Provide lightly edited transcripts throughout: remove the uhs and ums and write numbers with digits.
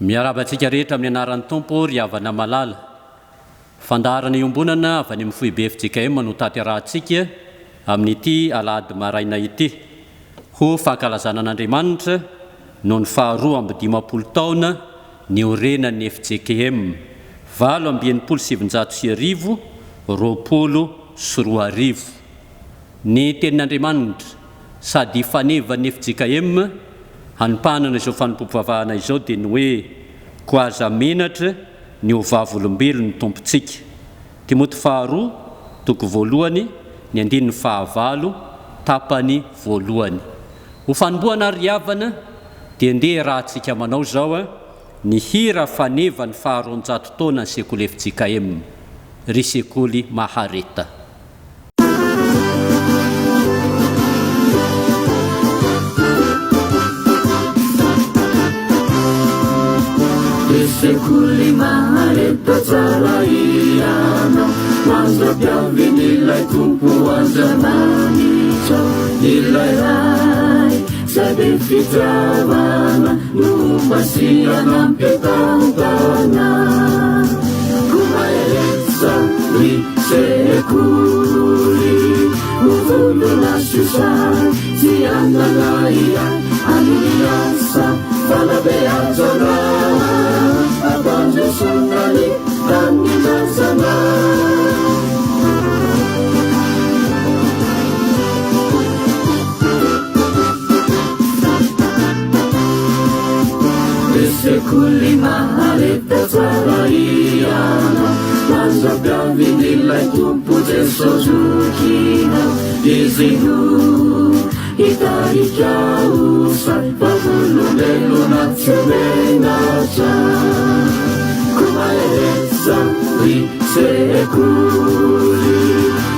Miarabantsika rehetra amin'ny anaran'ny tompo ry havana malala. Fandaharana iombonana avy any amin'ny foibe FJKM no taterahantsika amin'ity alahady maraina ity. Ho fankalazana an'Andriamanitra no ny 2 taona ny orenan'ny FJKM 720 ny tenin'Andriamanitra sady fanevan'ny FJKM hanimpanana izao fanompompivavahana izao dia ny hoe koaza menatra ny ovavolombelony tompontsika. Timoty 2:2 ny 9:9 tapany voalohany. Ho fanombohana ary havana dia ndeha rahantsika manao zao ny hira fanevany 200 taona ny sekoly FJKM ry sekoly mahareta. Sekoly mahareta tsara iana mandrapiavin'ilay tompo azamanitra ilay ray sady fitiavana no masiana mpitantana komaeretsa ny sekoly hovolona sosay tsy ananaia amin'ny asa fanabeazana abanjesonali tanitazana sekoly mahareta tsara iana mandrapiavin'ilay tompo jesosokina izy no hitarika usay vavolombelona tsy menatra komaeretsa ry sekoly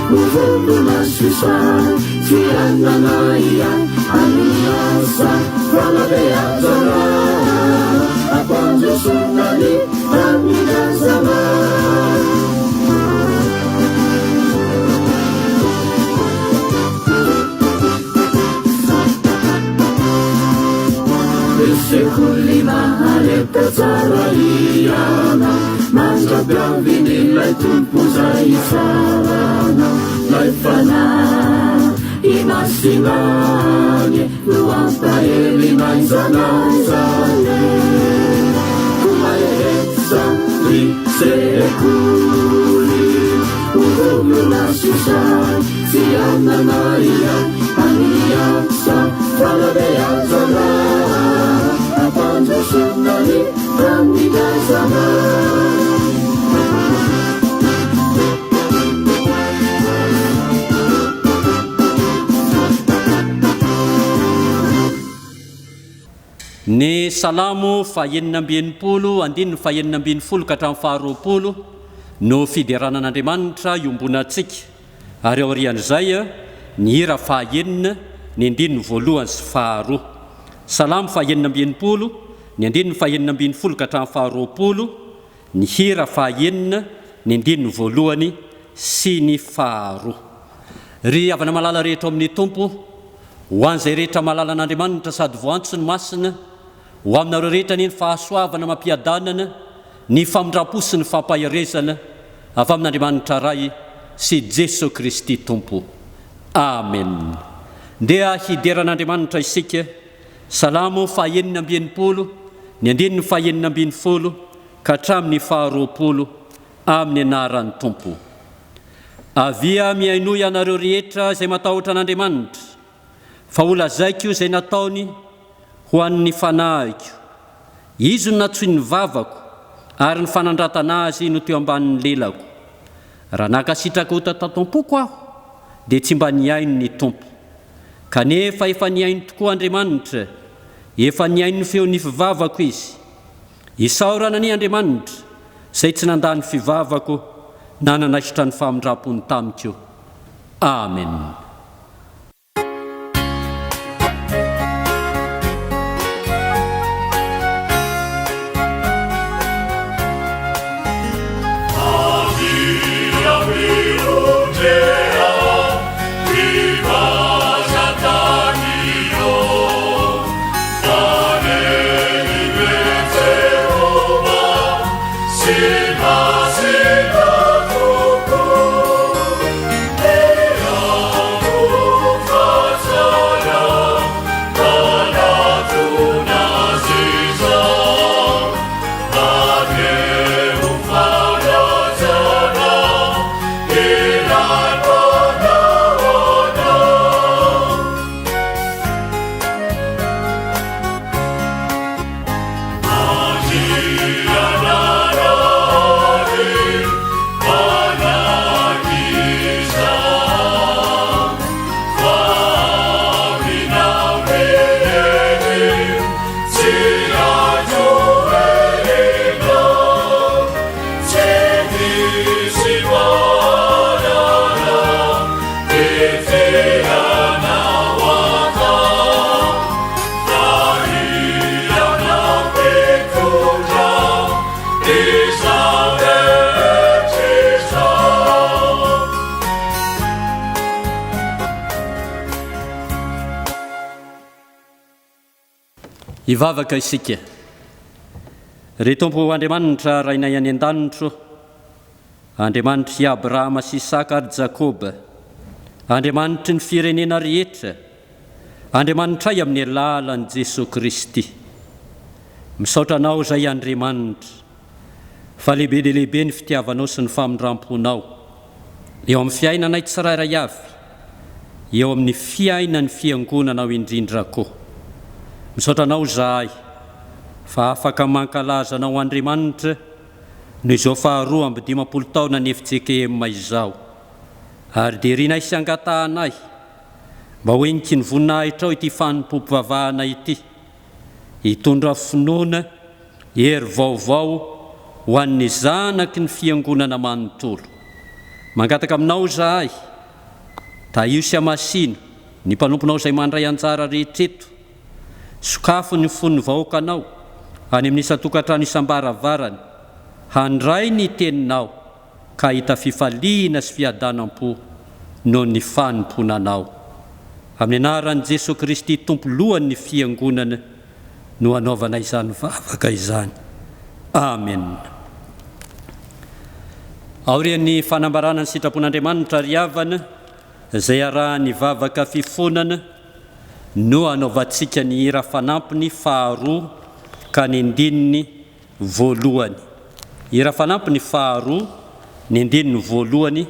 hovolona sosay tsy ananaia amin'ny asa fanabeazana abanjesonali tanitazana sekoly mahareta tsara iana mandrapiavin'ilay tompo zay farana lay fanahy imasinany no ampahelinay zanazany komaeretsa ry sekoly hovolona sosay tsy ananaia amin'ny asa fanabeazana abanjesonali tanitazana ny salamo 9:9 ka hatramin'ny 20 no fideranan'Andriamanitra iombonantsika ary aorian'izay ny hira 9 ny 1 sy 2. Salamo 9:9 ny 1 ka hatramin'ny 20 ny hira 9 ny 1 sy ny 2. Ry havana malala rehetra amin'ny tompo, ho an'izay rehetra malala an'Andriamanitra sady voantso ny masina, ho aminareo rehetra ny fahasoavana mampiadanana, ny famindrapo sy ny fampaherezana avy amin'Andriamanitra ray sy Jesosy Kristy tompo. Amen. Ndeha hideran'Andriamanitra isika. Salamo 9:9 ny 1 ka hatramin'ny 20 amin'ny anaran'ny tompo. Avia miaino ianareo rehetra izay matahotra an'Andriamanitra, fa olazaiko izay nataony ho an'ny fanahiko. Izy no natsoy ny vavako ary ny fanandratana azy no teo ambanin'ny lelako. Raha nakasitraka ho tatatom-poko aho dia tsy mba niaino ny tompo. Kanefa efa niaino tokoa Andriamanitra, efa niaino ny feon'ny fivavako izy. Isaorana ny Andriamanitra izay tsy nandany fivavako na nanaisitra ny famindrapony tamiko. Amen. Viva Satani, Ivavaka isika. Ry Tompo Andriamanitra rainay any an-danitro, Andriamanitry i Abrahama sy Isaka ary Jakoba, Andriamanitry ny firenena rehetra, Andriamanitray amin'ny alalan'i Jesosy Kristy. Misaotra anao zay Andriamanitra, fa lehibe dia lehibe ny fitiavanao sy ny famindramponao eo amin'ny fiainanay tsirairay avy, eo amin'ny fiainan'ny fiangonanao indrindrako. Misaotra anao zahay fa afaka mankalazanao Andriamanitra no izao faharoa amby 50 taona ny FJKM izao, ary dia rinay sy angatahanay mba hoeniky ny voninahitra ao ity fanompom-pivavahana ity, hitondra finoana hery vaovao ho an'ny zanaky ny fiangonana manontolo. Mangataka aminao zahay, taio sy amasina ny mpanomponao izay mandray anjara rehetreto, sokafo ny fon'ny vahoakanao any amin'ny isan-tokantrano isam-baravarany, handray ny teninao ka hita fifaliana sy fiadanam-po noho ny fanomponanao. Amin'ny anaran'i Jesosy Kristy tompo lohan'ny fiangonana no anaovana izany vavaka izany. Amen. Aorian'ny fanambarana ny sitrapon'Andriamanitra ry havana izay arahany vavaka fifonana no anaovantsika ny hira fanampiny faharoa ka ny andininy voalohany. Hira fanampiny faharoa ny andininy voalohany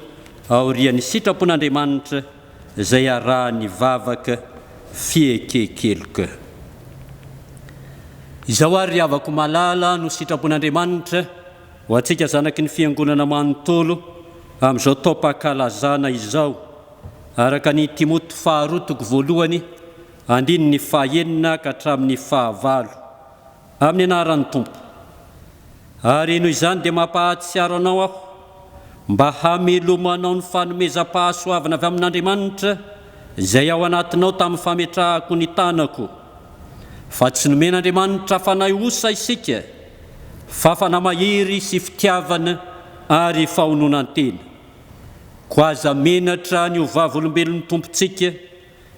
aorian'ny sitrapon'Andriamanitra izay arahany vavaka fiekekeloka. Izao ary havako malala no sitrapon'Andriamanitra ho antsika zanaky ny fiangonana manontolo amin'izao taom-pahakalazana izao, araka ny Timoty faharotoko voalohany andininy fahaenina ka hatramin'ny fahavalo, amin'ny anaran'ny Tompo. Ary noho izany dia mampahatsiaro anao aho mba hamelomanao ny fanomezam-pahasoavana avy amin'Andriamanitra izay ao anatinao tamin'ny fametrahako ny tanako, fa tsy nomen'Andriamanitra fanahy osa isika, fa fanamahery sy fitiavana ary fahononan-tena. Ko aza menatra ny hovavolombelon'ny Tompontsika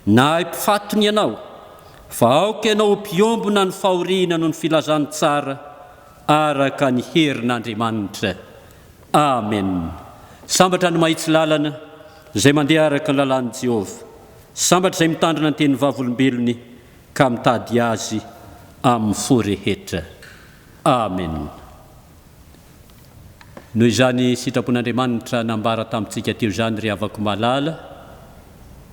na mpifatony ianao, fa aoka ianao mpiombona ny fahoriana noho ny filazany tsara araka ny herin'Andriamanitra. Amen. Sambatra ny mahitsy lalana izay mandeha araka ny lalàn'i Jehovah, sambatra izay mitandrina ny tenin'ny vavolombelony ka mitady azy amin'ny fo rehetra. Amen. Noho izany sitrapon'Andriamanitra nambara tamintsika teo izany ry havako malala,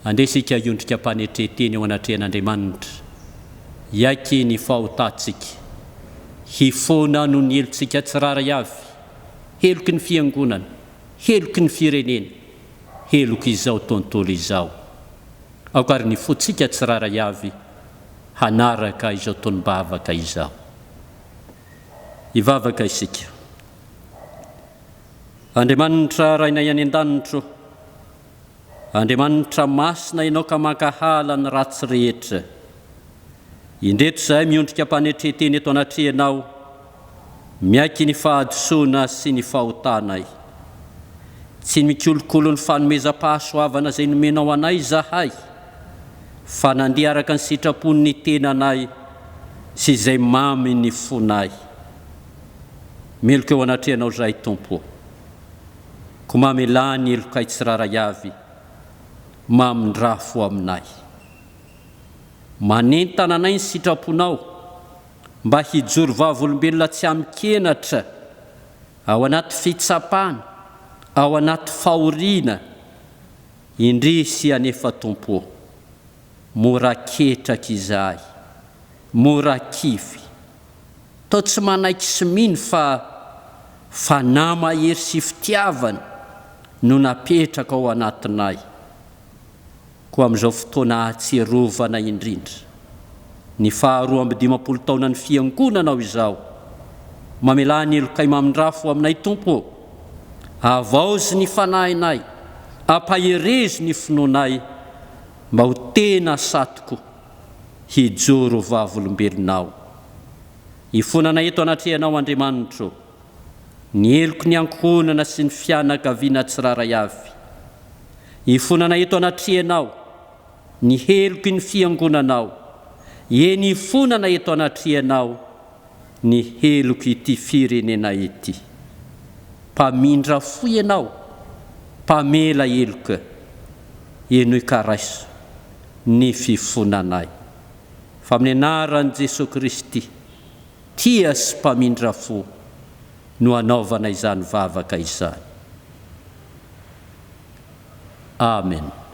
andesika hiondrika mpanetreteny eo anatrehan'Andriamanitra, iaiky ny fahotatsika, hifona noho ny helontsika tsiraray avy, heloky ny fiangonana, heloky ny firenena, heloky izao tontolo izao. Aoka ary ny fotsika tsiraray avy hanaraka izao tonom-bavaka izao. Ivavaka isika. Andriamanitra rainay any an-danitro, Andriamanitra masina ianao ka mankahala ny ratsy rehetra. Indreto zahay miondrika mpanetreteny eto anatrehanao, miaiky ny fahadisoana sy ny fahotanay. Tsy mikolokolo ny fanomezam-pahasoavana izay nomenao anay zahay, fa nandeha araka ny sitrapon'ny tenanay sy izay mamy ny fonay. meloko eo anatrehanao zay tompo ko mamelany elokay tsiraray avy mamindrafo aminay manentana anay ny sitraponao mba hijoro vavolombelona tsy amikenatra ao anaty fitsapana ao anaty fahoriana indrisy anefa tompo mora ketraka izahay mora kify tao tsy manaiky sy mino fa nama hery sy fitiavana no napetraka ao anatinay ko amin'izao fotoana ahatserovana indrindra ny 2 taona ny fiangonanao izao mamelany elokay mamindrafo aminay tompo avaozy ny fanahinay ampaherezy ny finoanay mba ho tena satoko hijoro vavolombelonao ifonanay eto anatrehanao Andriamanitro ny eloko ny ankohonana sy ny fianakaviana tsiraray avy ifonanay eto anatrehanao ny heloky ny fiangonanao eny ifonana eto anatrehanao ny heloky ity firenena ity mpamindra fo ianao mpamela eloka eno ikaraiso ny fifonanay fa amin'ny anaran'i Jesosy Kristy tia sy mpamindra fo no anaovana izany vavaka izany. Amen.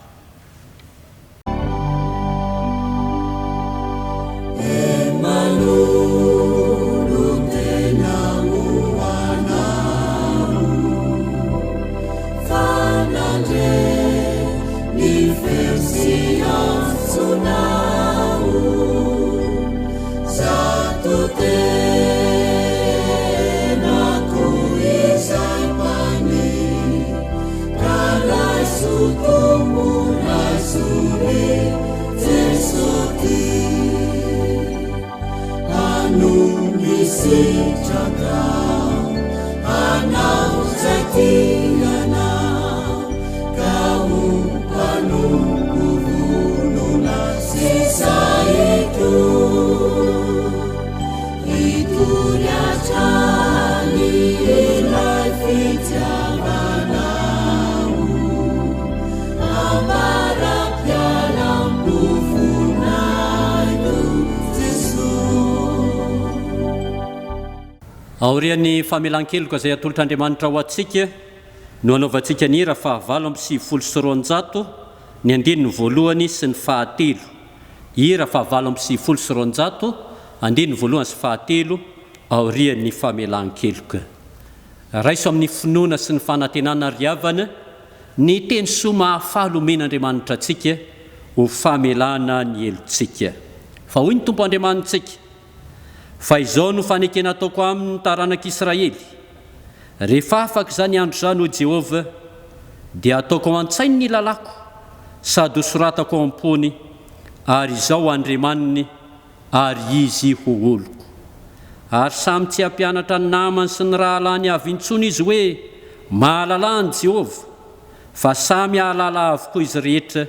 Aorian'ny famelan-keloka izay atolotr'Andriamanitra ho antsika no anaovantsika ny hira 720 ny 9 sy ny 3 hira 720 9 sy 3 aorian'ny famelan-keloka raiso amin'ny finoana sy ny fanantenana riavana ny teny soa mahafalo omen'Andriamanitra antsika ho famelana ny elontsika fa hoy ny Tompo Andriamanitsika fa izao no fanekena ataoko amin'ny taranak'Israely rehefa afaka izany andro izany o Jehova dia ataoko an-tsainy ny lalako sady hosoratako ao am-pony ary izao Andriamaniny ary izy ho oloko ary samy tsy hampianatra ny namany sy ny rahalany avy intsony izy hoe mahalala ny Jehova fa samy hahalala avokoa izy rehetra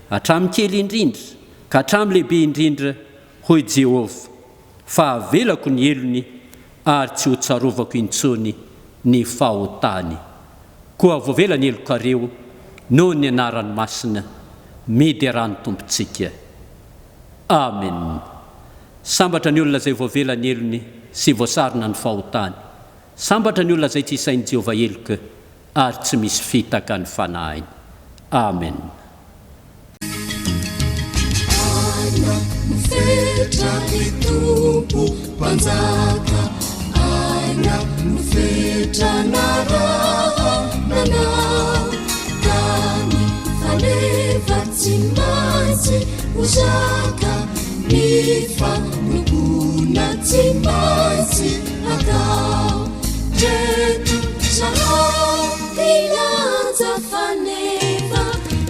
hatramin'ny kely indrindra ka hatramin'ny lehibe indrindra hoy Jehova fa avelako ny elony ary tsy ho tsarovako intsony ny fahotany koa voavela ny elokareo noho ny anarany masina medy arany tompontsika. Amen. Sambatra ny olona izay voavela ny elony sy voasarona ny fahotany, sambatra ny olona izay tsy isain'i Jehova eloka ary tsy misy fitaka ny fanahiny. Amen. Fetra itumpu panzaka aina fetra naraha nana kami faleva tsimanzi uzaka nifa nukuna tsimanzi akau jetu sahau kilanza faneva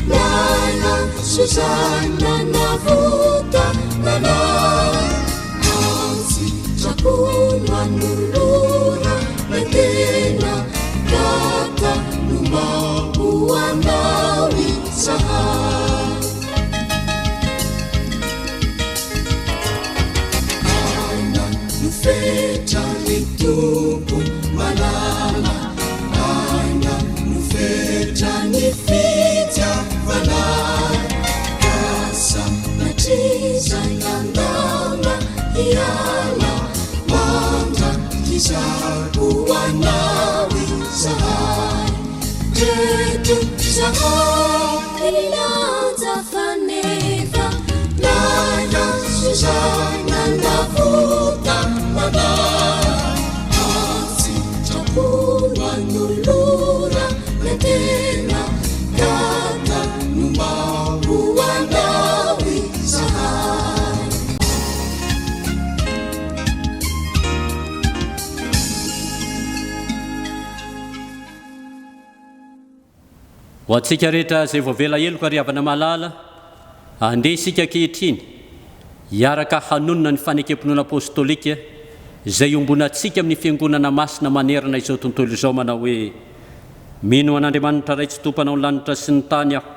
nana Susana navuta nana anzi chakunwa nulura metena kata numabu wanawi saha ana nufeta litupu teto zahay ilaza fanefa lana Suzana navuta mana atsitrapono anolora na tena kata numao anawi zahay ho antsika rehetra izay voavela heloka riavana malala andeha isika kehitriny hiaraka hanonona ny fanekemponona apôstôlika izay ombonantsika amin'ny fiangonana masina manerana izao tontolo izao manao hoe mino an'Andriamanitra ray tsy tompanao ny lanitra sy ny tany aho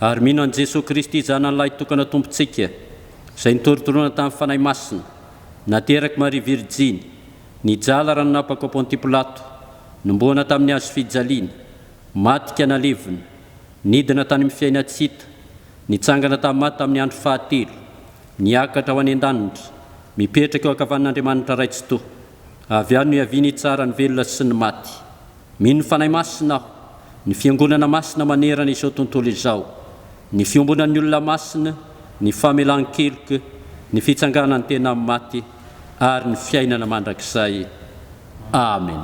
ary mino an' Jesosy Kristy zanan'lahy tokana tompontsika izay nitorotoroana tamin'ny fanahy masina nateraky Maria Virjiny nijala ranonapako Ponty Pilato nomboana tamin'ny hazo fijaliana matika nalevina nidina tany amin'ny fiainatsita nitsangana tamin'ny maty tamin'ny andro fahatelo niakatra ho any an-danitra mipetraka eo ankavan'Andriamanitra ray tsy toa avy any no hiaviany tsara ny velona sy ny maty mino fanahy masina aho ny fiangonana masina manerana izao tontolo izao ny fiombonan'ny olona masina ny famelan-keloka ny fitsanganany tena amin'ny maty ary ny fiainana mandrakizay amen.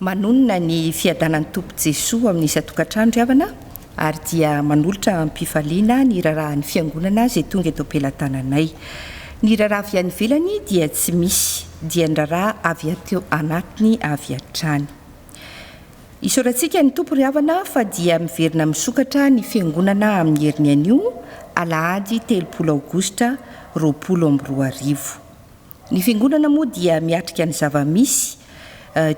Manonona ny fiadanan'ny tompo Jesosy amin'ny isatokantrano riavana ary dia manolotra ampifaliana ny rarahan'ny fiangonana izay tonga eto am-pelantananay. Ny raraha avy any ivelany dia tsy misy, dia ny raraha avy ateo anatiny avy hatrany. Isorantsika ny tompo riavana fa dia miverina misokatra ny fiangonana amin'ny heriny anio alahady 30 aogositra 2024. Ny fiangonana moa dia miatrika ny zavamisy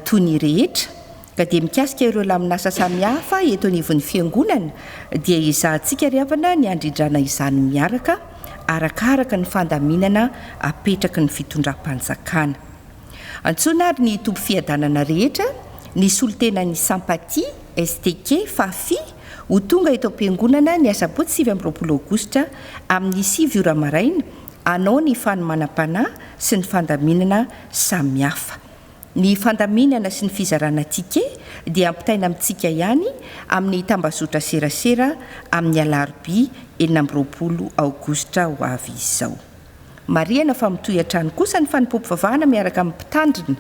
toy ny rehetra ka dia mikasika ireo laminasa samihafa eto anivon'ny fiangonana dia izahantsika riavana ny andrindrana izany miaraka arakaraka ny fandaminana apetraky ny fitondram-panjakana. Antsoina ary ny tompo fiadanana rehetra ny solontenan'ny Sampaty STK Fafi ho tonga eto am-piangonana ny asabotsy 20 aogositra amin'ny 7 ora maraina anao ny fanomanam-panahy sy ny fandaminana samihafa. Ny fandaminana sy ny fizarana tike dia ampitaina amintsika ihany amin'ny tambazotra serasera amin'ny alarobia 20 aogositra ho avy izao. Mariana fa mitohy an-trano kosa ny fanompoam-pivavahana miaraka amin'ny mpitandrina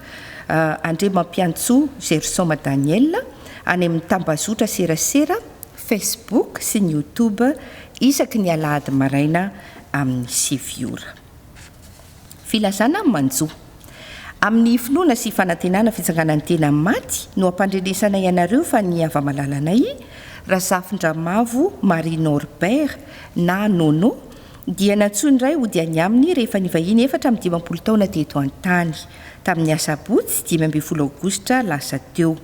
Andriamampiantsoa Gersoma Daniel any amin'ny tambazotra serasera Facebook sy ny YouTube isaky ny alahady maraina amin'ny 7 ora. Filazana manjoa amin'ny finoana sy fanantenana fitsanganan'ny tena maty no ampandrenesana ianareo fa ny ava-malalanay Razafindramavo Marie Norbert na Nono dia natsoiny ray ody any aminy rehefa nivahiny 4 taona teto an-tany tamin'ny asabotsy 15 aogositra lasa teo.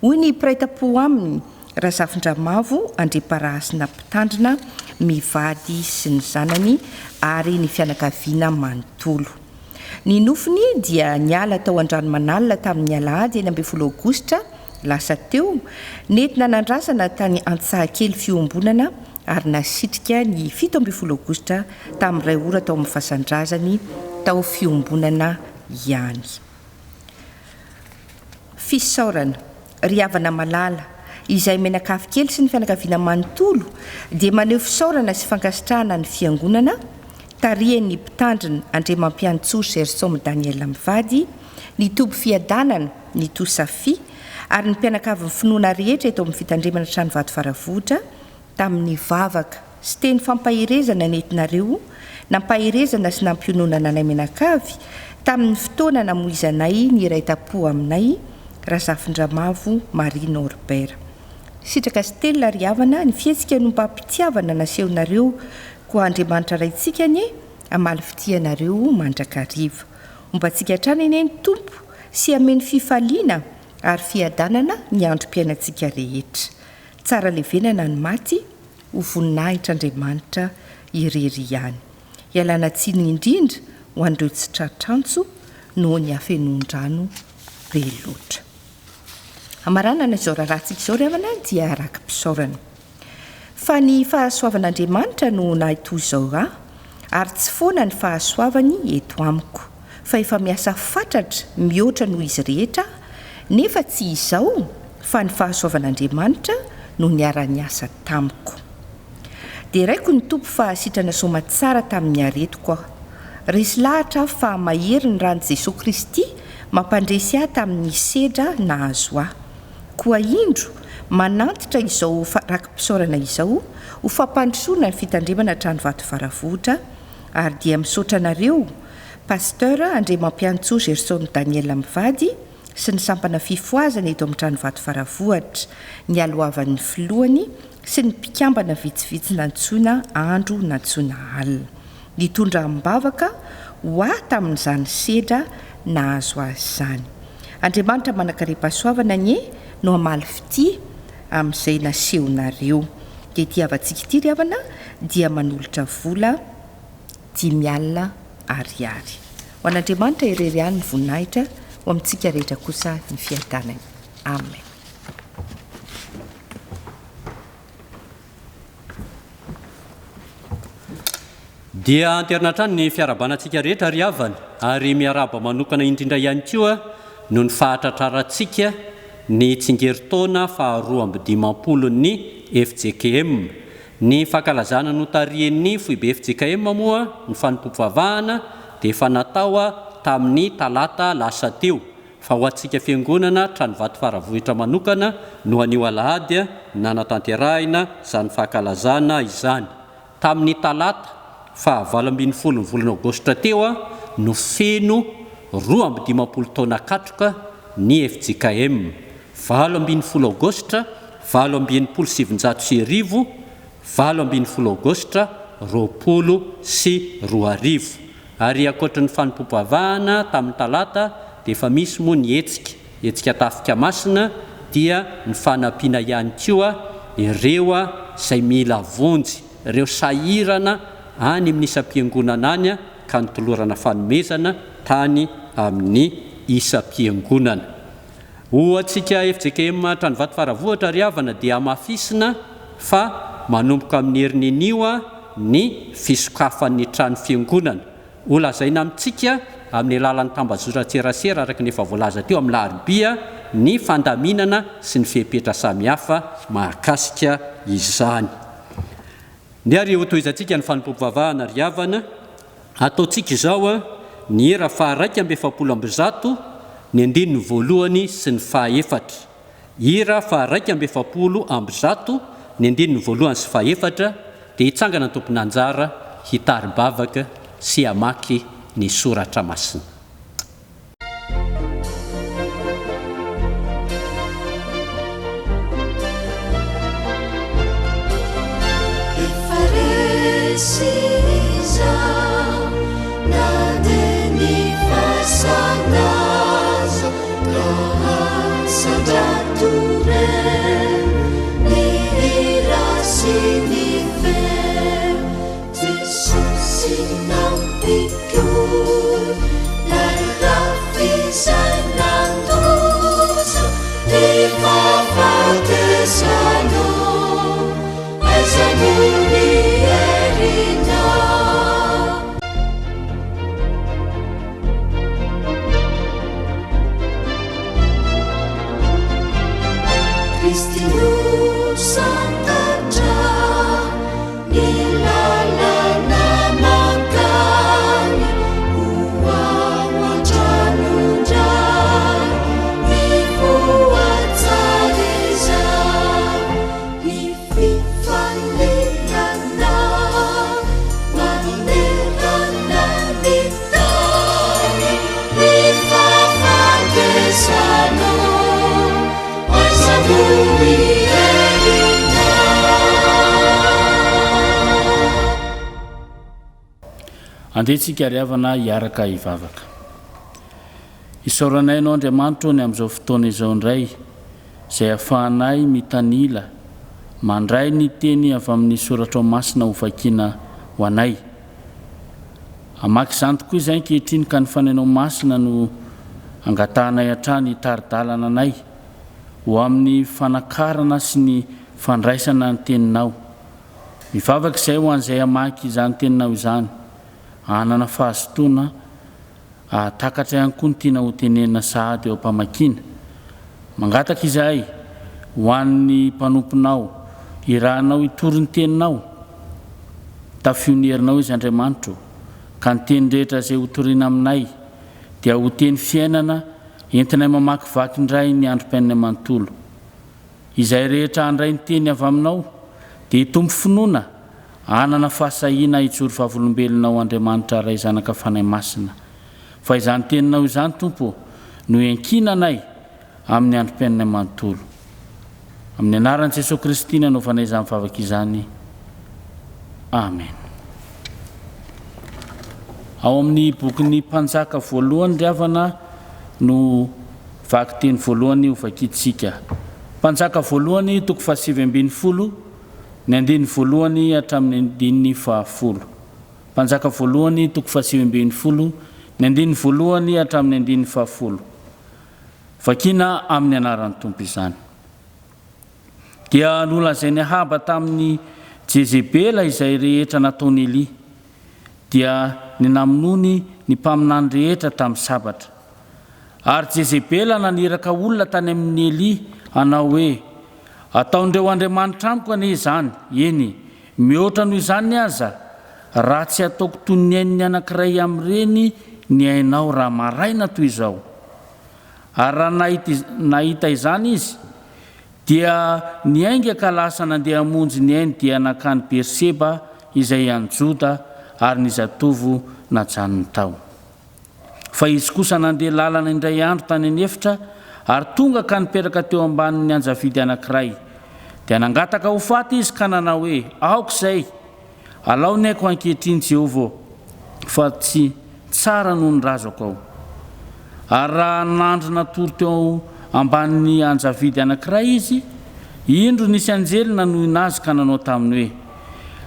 Hoy ny praitapo aminy Razafindramavo Andriparahasina mpitandrina mivady sy ny zanany ary ny fianakaviana manontolo. Ny nofiny dia niala tao an-dranomanalina tamin'ny alahady 20 aogositra lasa teo nentina nandrasana tany Antsahakely fiombonana ary nasitrika ny 17 aogositra tamin'ny 2 ora tao amin'ny fasandrazany tao fiombonana ihany. Fisaorana riavana malala izay menakafy kely sy ny fianakaviana manontolo dia maneho fisaorana sy fankasitrahana ny fiangonana tarihan'ny mpitandrina Andriamampiantsoa Gersoma Daniel mivady, ny tompo fiadanana ny Tosafi ary ny mpianakavy finoana rehetra eto amin'ny fitandremana trano vato faravohitra tamin'ny vavaka sy teny fampahirezana nentinareo nampahirezana sy nampiononana anay menakavy tamin'ny fotoana namoizanay ny raitapo aminay Razafindramavo Marie Norbert. Sitraka Stella riavana ny fietsika no mpampitiavana nasehonareo koa Andriamanitra raitsika anie amaly fitianareo mandrakariva. Ombantsika hatrany eny ny tompo sy ameny fifaliana ary fiadanana ny androm-piainantsika rehetra. Tsara levenana ny maty ho voninahitra Andriamanitra irery ihany. Ialana tsiny indrindra ho an'ireo tsy tratrantso noho ny hafenoan-drano be loatra. Amaranana izao raharantsika izao riavana dia araky mpisaorana. Fa ny fahasoavan'Andriamanitra no nahitoy izao ary tsy foana ny fahasoavany eto amiko fa efa miasa fatratra mihoatra noho izy rehetra nefa tsy izao fa ny fahasoavan'Andriamanitra no niara-ny asa tamiko. Dia raiko ny tompo fa sitrana soma tsara tamin'ny aretoko aho. Resy lahatra fa mahery ny rany Jesosy Kristy mampandresy ahy tamin'ny sedra nahazo ahy. Koa indro manantitra izao rakim-pisaorana izao ho fampandrosoana ny fitandremana trano vato varavotra ary dia misaotra anareo pasteur Andriamampiantso Gerson Daniel Mivady sy ny sampana fifoazana eto amin'ny trano vato varavohatra ny alohavan'ny filohany sy ny mpikambana vitsivitsy nantsoina andro nantsoina alina nitondra mbavaka ho ahy tamin'izany sedra nahazo azy izany. Andriamanitra manakare-pahasoavana ny no hamaly fity amin'izay nasehonareo. Dia tiavantsika ity ry havana dia manolotra vola 10,000 ariary. Ho an'Andriamanitra irery ihany ny voninahitra ho amintsika rehetra kosa ny fiadanany. Amen. Dia anterinatrany ny fiarabanantsika rehetra ry havana ary miaraba manokana indrindra ihany koa no ny fahatratrarantsika ny tsingeritaona faharoa amby 50 ny FJKM. Ny fankalazana no tarian'ny foibe FJKM moa ny fanompompivavahana dia efa natao tamin'ny talata lasa teo fa ho antsika fiangonana trano vato faravohitra manokana no anio alahady nanatanterahina izany fankalazana izany. Tamin'ny talata fa 8 ny volana Aogositra teo no feno 250 taona katroka ny FJKM. 8 Aogositra 770 Aogositra 2020 ary akoatra ny fanompompivavahana tamin'ny talata dia efa misy moa ny hetsika tafika masina dia ny fanampiana ihany koa ireo izay mila vonjy ireo sahirana any amin'ny isam-piangonana any ka nitolorana fanomezana tany amin'ny isam-piangonana. Ho antsika FJKM trano vato faravohatra ry havana dia amafisina fa manomboka amin'ny herin'inio ny fisokafan'ny trano fiangonana. Ho lazaina amintsika amin'ny alalan'ny tambazotran-tserasera araka ny efa voalaza teo amin'ny larobia ny fandaminana sy ny fepetra samihafa mahakasika izany. Ny ary hotoizantsika ny fanompompivavahana ry havana ataontsika izao ny hera 270 ny 1 sy ny 4. Hira 270 ny 1 sy 4 dia hitsangana ny tompon'anjara hitaribavaka sy hamaky ny soratra masina. Andehantsika ry havana hiaraka hivavaka. Isaoranay ianao Andriamanitra ny amin'izao fotoana izao indray izay ahafahanay mitanila mandray ny teny avy amin'ny soratra masina ho vakiana ho anay. Amaky izany tokoa izay ankehitriny ka ny fanainao masina no angatahanay hatrany taridalana anay ho amin'ny fanakarana sy ny fandraisana ny teninao. Mivavaka izay ho an'izay amaky izany teninao izany anana fahazotoana takatra ihany koa ny tiana ho tenena sahady eo ampamakina. Mangataka izahay ho an'ny mpanomponao irahanao hitory ny teninao, tafionerinao izy Andriamanitra, ka ny teny rehetra izay hotoriana aminay dia ho teny fiainana entinay mamakivaky indray ny androm-piainana manontolo. Izay rehetra andray ny teny avy aminao dia hitombo finoana, anana fahasahiana hijoro vavolombelonao Andriamanitra ray zanaka fanahy masina. Fa izany teninao izany Tompo no enkina anay amin'ny androm-piainana manontolo. Amin'ny anaran'i Jesosy Kristy nanaovanay izany mivavaka izany. Amen. Ao amin'ny bokin'ny Mpanjaka voalohany ry havana no vaky teny voalohany ho vakitsika. Mpanjaka voalohany toko 7:20 ny andiny voalohany hatramin'ny andiny 10. Mpanjaka voalohany toko 7:20 ny andiny voalohany hatramin'ny andiny 10. Vakina amin'ny anaran'ny Tompo izany. Dia nolazainy Ahaba tamin'ny Jezebela izay rehetra nataony Elia, dia ninamonony ny mpaminany rehetra tamin'ny sabatra. Ary Jezebela naniraka olona tany amin'ny Elia hanao hoe, ataondreo Andriamanitra amiko anie izany. Eny, mihoatra noho izany aza, raha tsy ataoko toy ny ain'ny anankiray amin'ireny ny ainao raha maraina toy izao. Ary raha nahita izany izy, dia niainga ka lasa nandeha hamonjy ny ainy dia nakany Berseba izay any Joda, ary ny zatovo najanony tao. Fa izy kosa nandeha lalana indray andro tany anefitra, ary tonga ka nipetraka teo ambanin'ny anjavidy anankiray. Dia nangataka ho faty izy ka nanao hoe, aoka izay, alao ny aiko ankehitriny Jehovah, fa tsy tsara noho ny razako ao. Ary raha nandro natory teo ambanin'ny anjavidy anankiray izy, indro nisy anjely nanohina azy ka nanao taminy hoe,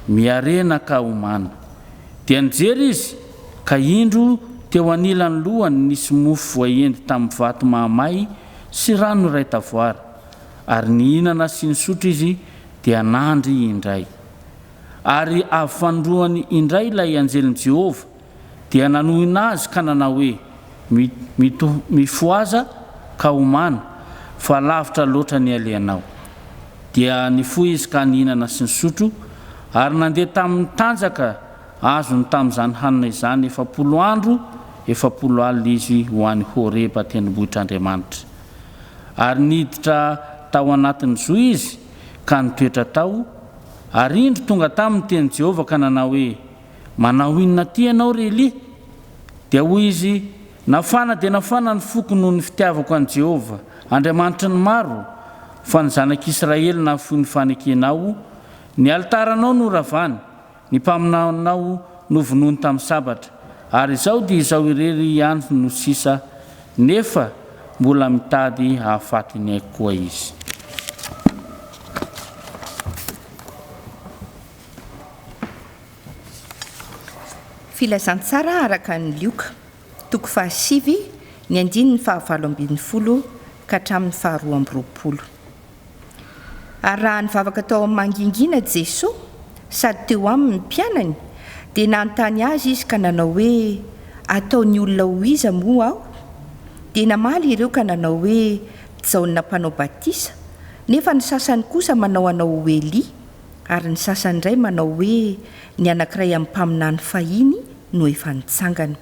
miarena ka omana. Dia nijery izy, ka indro teo anilany lohany nisy mofo voaendy tamin'ny vato mahamay sy rano iray tavoara, ary nihinana sy nisotro izy dia nandry indray. Ary avy fanroany indray ilay anjelin Jehovah, dia nanohina azy ka nanao hoe, mifoaza ka omana, fa lavitra loatra ny aleanao. Dia nifoy izy ka nihinana sy nisotro, ary nandeha tamin'ny tanjaka azony tamin'izany hanina izany 40 andro 40 alina izy ho any Horeba tendrombohitr'Andriamanitra. Ary niditra tao anatin'ny zo izy ka nitoetra tao, ary indro tonga tamin'ny teny Jehovah ka nanao hoe, manao inona ty ianao ry Elia? Dia hoy izy, nafana dia nafana ny foko noho ny fitiavako an Jehovah, Andriamanitra ny maro, fa ny zanak'Israely nahafoy ny fanekenao, ny altaranao no ravany, ny mpaminanao no vonony tamin'ny sabatra, ary izao dia izao irery ihany no sisa, nefa mbola mitady hahafaty ny aiko koa izy. Filazantsara araka ny Lioka, toko 7 ny andiny ny 20 ka hatramin'ny 20. Ary raha nivavaka tao amin'ny mangingina Jesosy sady teo aminy mpianany, dia nanontany azy izy ka nanao hoe, ataony olona ho iza moa aho? Dia namaly ireo ka nanao hoe, Jaona mpanao batisa, nefa ny sasany kosa manao anao ho Elia, ary ny sasany indray manao hoe ny anankiray amin'ny mpaminany fahiny no efa nitsangana.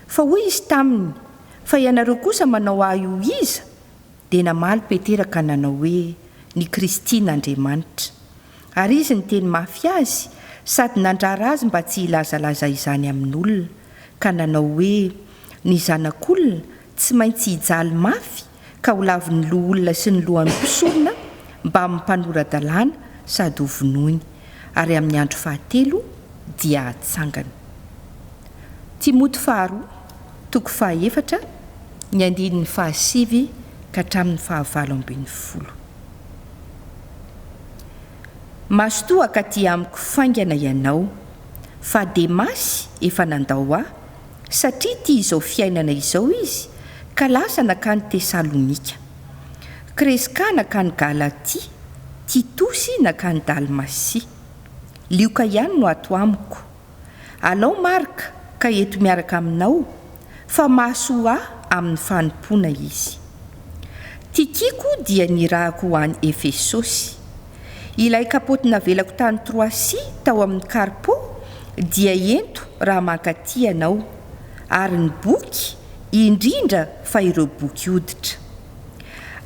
Fa hoy izy taminy, fa ianareo kosa manao ahy ho iza? Dia namaly Petera ka nanao hoe, ny Kristin'Andriamanitra. Ary izy niteny mafy azy, sady nandrara azy mba tsy hilazalaza izany amin'olona, ka nanao hoe, ny zanak'olona tsy maintsy hijaly mafy ka ho lavin'ny loha olona sy ny lohan'ny mpisorona mba mimpanora-dalàna sady ho vonoiny, ary amin'ny andro 7 dia hatsangana. Timoty 2 toko 4 ny andiny 7 ka hatramin'ny 20. Masotoa ka ty amiko faingana ianao, fa Demasy efa nandao aho, satria ty izao fiainana izao izy, ka lasa nakany Tesalonika. Kreska nakany Galatia, Titosy nakany Dalmasia. Lioka ihany no ato amiko. alao marika ka eto miaraka aminao fa mahasoa amin'ny fanompoana izy. Tikiko dia nirahako ho any Efesosy. Ilay kapotina velako tany Troasia tao amin'ny Karpo dia ento raha mankaty ianao ary ny boky indrindra fa ireo boky hoditra.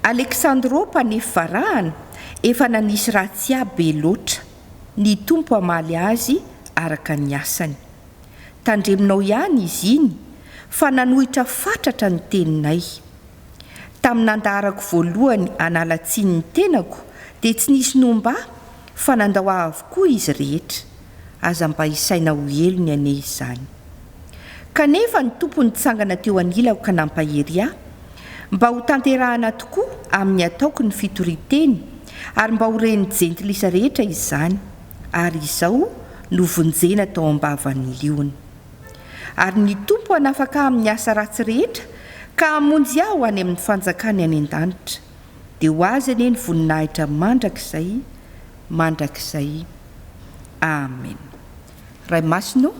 Aleksandro mpanefa varahana efa nanisy ratsy be loatra, ny tompo amaly azy araka ny asany. Tandreminao ihany izy iny fa nanohitra fatratra ny teninay. Tamin'ny nandaharako voalohany analatsiny ny tenako dia tsy nisy nomba fa nandao avokoa izy rehetra. Aza mba isaina ho elo ny ane izany. Kanefa ny tompony tsangana teo anilako ka nampahery ahy mba ho tanterahana tokoa amin'ny ataoko ny fitoriteny ary mba ho reny jentilisa rehetra izany, ary izao no vonjena tao ambavan'ny liona. Ary ny tompo anafaka amin'ny asa ratsy rehetra ka hamonjy aho any amin'ny fanjakany any an-danitra, dia ho azy anie ny voninahitra mandrakizay. Amen. Ray masino,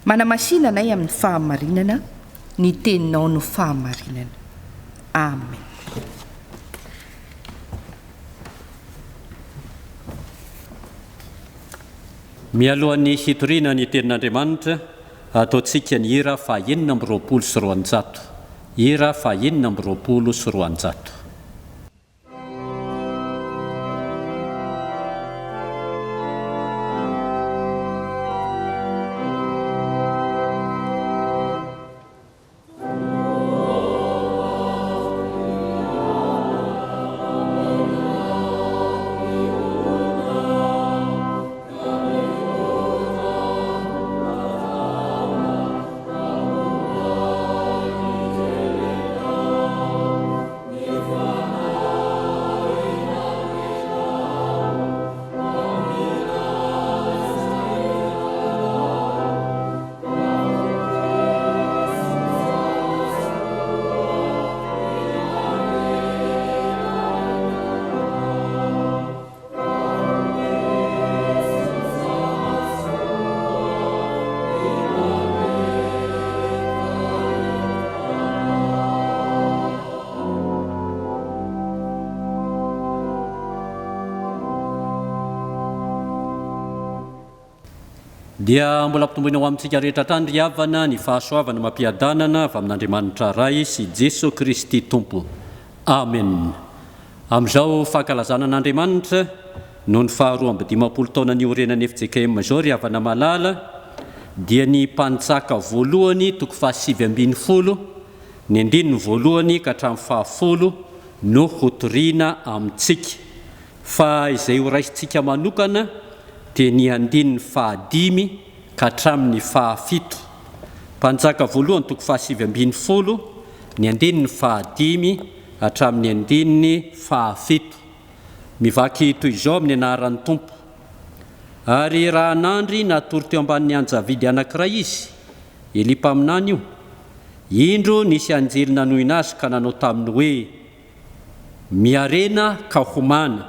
manamasinanay amin'ny fahamarinana, ny teninao no fahamarinana. Amen. Mialohan'ny hitoriana ny tenin'Andriamanitra, ataontsika ny hira fa 420. Hira fa 420. Dia mbola ampitomboina ho amintsika rehetra tandry havana ny fahasoavana mampiadanana avy amin'Andriamanitra ray sy Jesu Kristy Tompo. Amen. Amin'izao fankalazana an'Andriamanitra no ny 220 taona ny orenan'ny FJKM izao ry havana malala dia ny mpanjaka voalohany toko 720, ny andininy voalohany ka hatramin'ny 10 no hotoriana amintsika. Fa izay ho raisintsika manokana dia ny andininy 5 ka hatramin'ny 7. Mpanjaka voalohany toko 720, ny andininy 5 hatramin'ny andininy 7. Mivaky toy izao amin'ny anaran'ny Tompo. Ary raha anandry natory teo ambanin'ny anjavidy anankiray izy, Elipa aminany io, indro nisy anjely nanohina azy ka nanao taminy hoe miarena ka homana.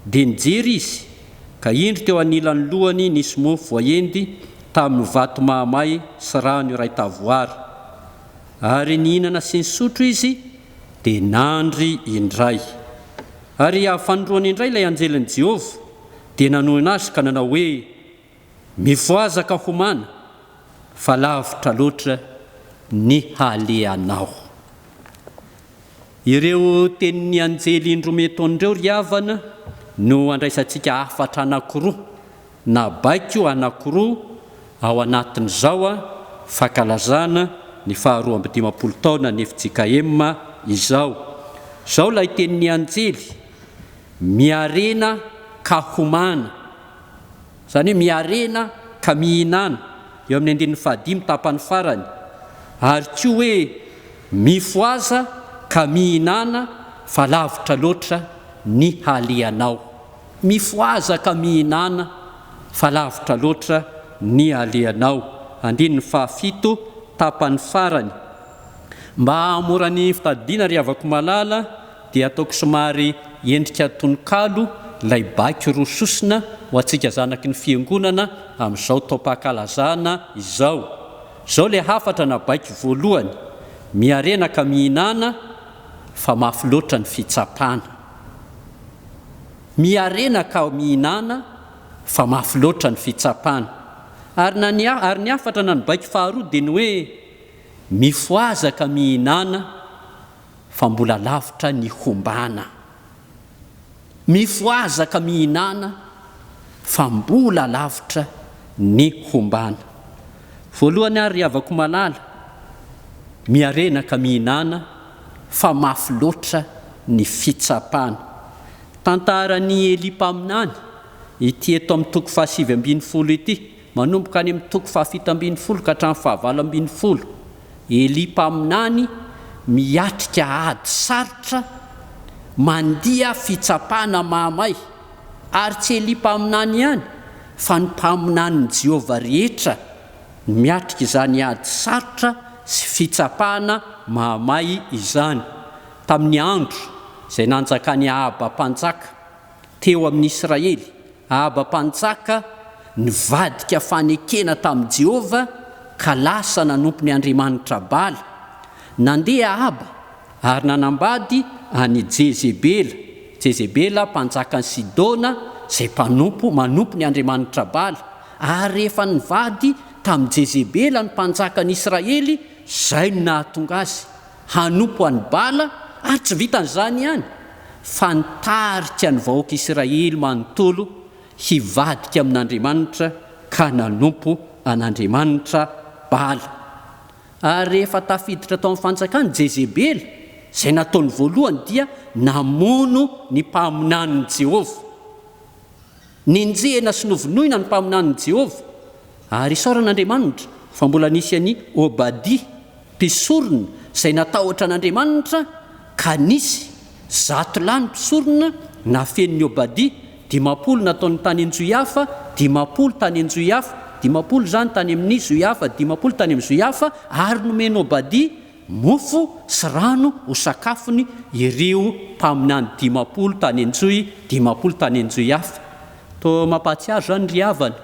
Dia nijery izy ka indro teo anilan'ny lohany nisy mofo voaendy tamin'ny vato mahamay sy rano iray tavoara. Ary nihinana sy nisotro izy dia nandry indray. Ary afanoroany indray ilay anjelin'i Jehova dia nanohina azy ka nanao hoe mivoazaka homana, fa lavitra loatra ny haleanao. Ireo tenin'ny anjely indrometon'ireo ry havana no andraisantsika afatra anankiroa na baiko anankiroa ao anatin'izao fankalazana ny 220 taona ny FJKM izao. Zao lay tenin'ny anjely miarena ka homana, zany hoe miarena ka mihinana, eo amin'ny andininy 5 tapany farany. Ary koa hoe mifoaza ka mihinana, fa lavitra loatra ny haleanao. Mifoaza ka mihinana, fa lavitra loatra ny haleanao. Andininy 7 tapany farany. Mba hamora ny fitadidiana ry havako malala dia ataoko somary endrika tononkalo lay baky roa sosina ho antsika zanaky ny fiangonana amin'izao taom-pahakalazana izao. Zao le hafatra nabaiky voalohany, miarena ka mihinana fa mafy loatra ny fitsapana. Miarena ka mihinana fa mafy loatra ny fitsapana. Ary ny hafatra nanabaiky faharoa dia ny hoe mifoazaka mihinana fa mbola lavitra ny hombana. Mifoazaka mihinana fa mbola lavitra ny hombana. Voalohany ary avako malala, miarenaka mihinana fa mafy loatra ny fitsapana. Tantaran'ny Eli mpaminany ity eto amin'ny toko 7:20 ity, manomboka any amin'ny toko 7:20 ka hatramin'ny 9:20. Eli mpaminany miatrika ady sarotra mandia fitsapana mahamay. Ary tsy Eli mpaminany ihany fa ny mpaminan'ny Jehova rehetra miatrika izany ady sarotra sy fitsapana mahamay izany. Tamin'ny andro izay nanjakany Ahaba mpanjaka teo amin'ny Israely, Ahaba mpanjaka nivadika fanekena tamin'i Jehova ka lasa nanompo ny Andriamanitra Bala. Nandeha Ahaba ary nanambady any Jezebela mpanjakan'ny Sidona izay manompo ny Andriamanitra Bala. Ary rehefa nivady tamin'i Jezebela ny mpanjakan'ny Israely, izay no nahatonga azy hanompo any Bala. Ary tsy vitan'izany ihany fa nitarika ny vahoaka Israely manontolo hivadika amin'Andriamanitra ka nanompo an'Andriamanitra Bala. Ary rehefa tafiditra tao amin'ny fanjakany Jezebela, izay nataony voalohany dia namono ny mpaminan'ny Jehova, ninjehana sy novonoina ny mpaminan'ny Jehova. Ary isaoran'Andriamanitra fa mbola nisy any Obadi mpisorona izay natahotra an'Andriamanitra, ka nisy 100 lany mpisorona nafen'ny Obadi. 50 nataony tany an-Joiafa, 50 tany an-Joiafa, 50 zany tany amin'ny Joiafa, 50 tany amin'ny Joiafa. Ary nomeny Obadi mofo sy rano ho sakafony ireo mpaminany 50 tany an-Joy, 50 tany an-Joiafa. To mampahatsiaro zany ry havana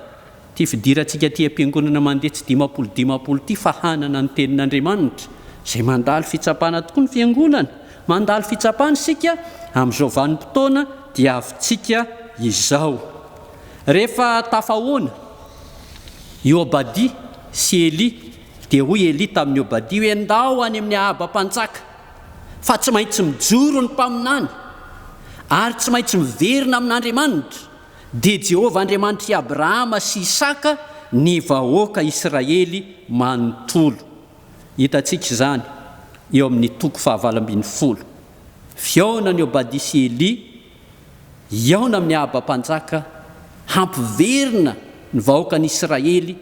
ty fidirantsika ty am-piangonana mandeha tsy 50 ty fa hanana ny tenin'Andriamanitra izay mandalo fitsapana tokoa ny fiangonana. Mandalo fitsapana isika amin'izao vanim-potoana dia avintsika izao. Rehefa tafahoana i Obadi sy Eli dia hoy Eli tamin'ny Obadi hoe ndao any amin'ny Ahaba mpanjaka, fa tsy maintsy mijoro ny mpaminany ary tsy maintsy miverina amin'Andriamanitra, dia Jehova Andriamanitra Abrahama sy Isaka ny vahoaka Israely manontolo. Hitantsika izany eo amin'ny toko 9:20. Fiaona ny Obadi sy Eli iaona amin'ny Ahaba mpanjaka hampiverina ny vahoakan'ny Israely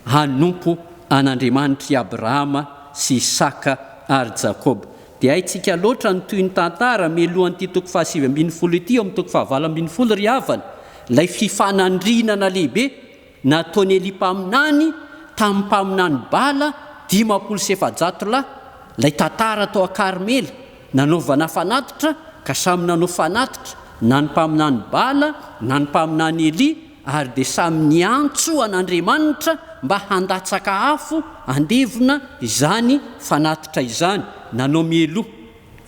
hanompo an'Andriamanitra Abrahama sy Isaka ary Jakoba. Dia haitsika loatra ny toy ny tantara mialohan'ity toko 7:20 ity eo amin'ny toko 9:20 ry havana, lay fifanandrinana lehibe nataony Eli mpaminany tamin'ny mpaminany Bala 500 lahy, lay tantara tao Karmela nanaovana fanatitra ka samy nanao fanatitra, na ny mpaminany Bala na ny mpaminany Eli, ary dia samy niantso an'Andriamanitra mba handatsaka afo andevona izany fanatitra izany. Nanao mieloha